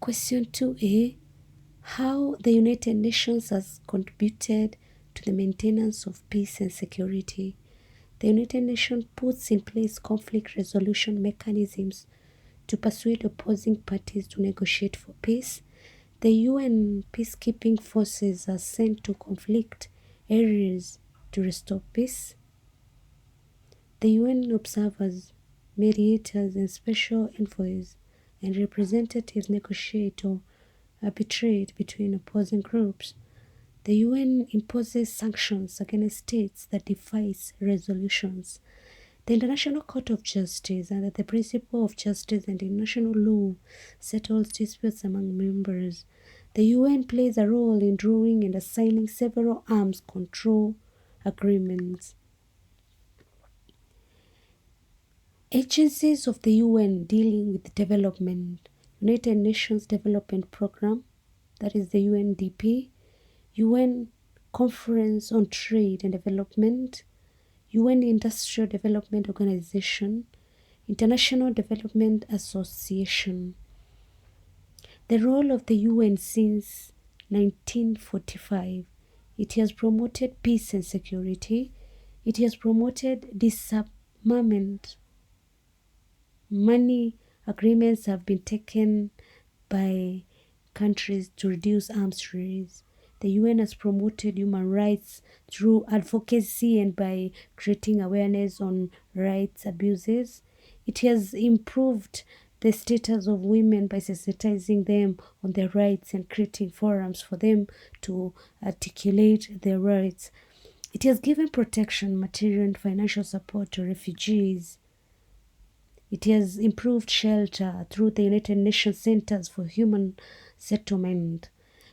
Question 2a. How the United Nations has contributed to the maintenance of peace and security. The United Nations puts in place conflict resolution mechanisms to persuade opposing parties to negotiate for peace. The UN peacekeeping forces are sent to conflict areas to restore peace. The UN observers, mediators, and special envoys and representatives negotiate or arbitrate between opposing groups. The UN imposes sanctions against states that defies resolutions. The International Court of Justice, under the principle of justice and international law, settles disputes among members. The UN plays a role in drawing and assigning several arms control agreements. Agencies of the UN dealing with development: United Nations Development Programme, that is the UNDP, UN Conference on Trade and Development, UN Industrial Development Organization, International Development Association. The role of the UN since 1945. It has promoted peace and security. It has promoted disarmament. Many agreements have been taken by countries to reduce arms race. The UN has promoted human rights through advocacy and by creating awareness on rights abuses. It has improved the status of women by sensitizing them on their rights and creating forums for them to articulate their rights. It has given protection, material and financial support to refugees. It has improved shelter through the United Nations Centers for Human Settlement.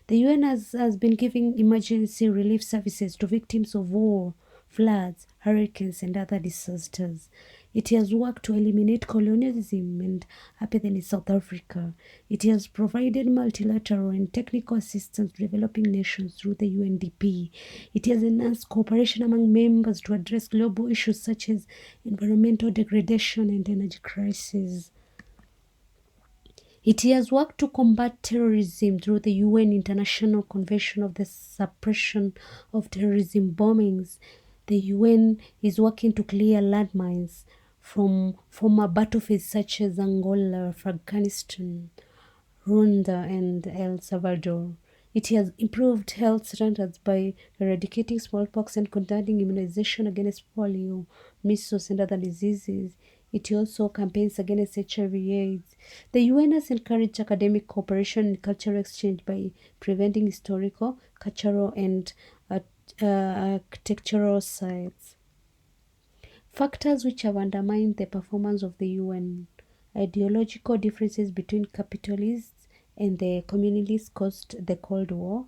The UN has been giving emergency relief services to victims of war, floods, hurricanes, and other disasters. It has worked to eliminate colonialism and apathy in South Africa. It has provided multilateral and technical assistance to developing nations through the UNDP. It has enhanced cooperation among members to address global issues such as environmental degradation and energy crisis. It has worked to combat terrorism through the UN International Convention of the Suppression of Terrorism Bombings. The UN is working to clear landmines from former battlefields such as Angola, Afghanistan, Rwanda, and El Salvador. It has improved health standards by eradicating smallpox and conducting immunization against polio, measles, and other diseases. It also campaigns against HIV/AIDS. The UN has encouraged academic cooperation and cultural exchange by preventing historical, cultural, and architectural sites. Factors which have undermined the performance of the UN. Ideological differences between capitalists and the communists caused the Cold War.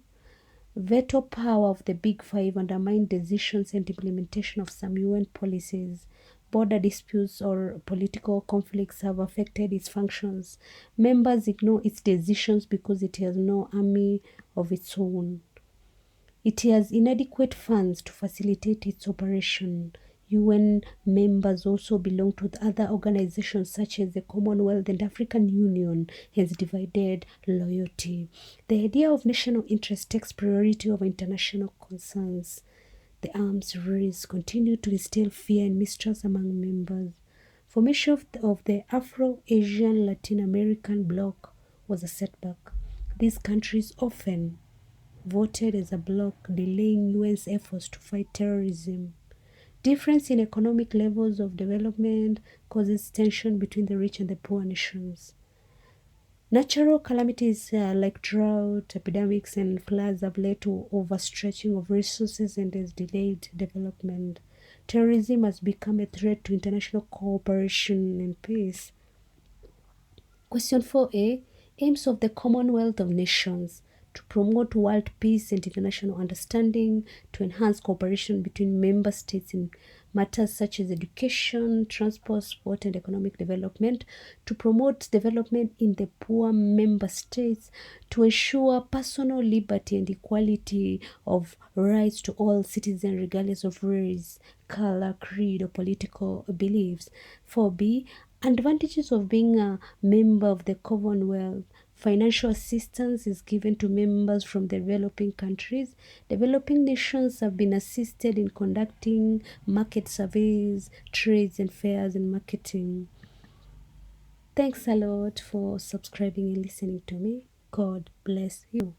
Veto power of the Big Five undermined decisions and implementation of some UN policies. Border disputes or political conflicts have affected its functions. Members ignore its decisions because it has no army of its own. It has inadequate funds to facilitate its operation. UN members also belong to other organizations such as the Commonwealth and African Union, hence divided loyalty. The idea of national interest takes priority over international concerns. The arms race continue to instill fear and mistrust among members. Formation of the Afro-Asian Latin American bloc was a setback. These countries often voted as a bloc, delaying UN's efforts to fight terrorism. Difference in economic levels of development causes tension between the rich and the poor nations. Natural calamities like drought, epidemics, and floods have led to overstretching of resources and has delayed development. Terrorism has become a threat to international cooperation and peace. Question 4a. Aims of the Commonwealth of Nations: to promote world peace and international understanding, to enhance cooperation between member states in matters such as education, transport, sport, and economic development, to promote development in the poor member states, to ensure personal liberty and equality of rights to all citizens regardless of race, color, creed, or political beliefs. 4b. Advantages of being a member of the Commonwealth. Financial assistance is given to members from developing countries. Developing nations have been assisted in conducting market surveys, trades and fairs and marketing. Thanks a lot for subscribing and listening to me. God bless you.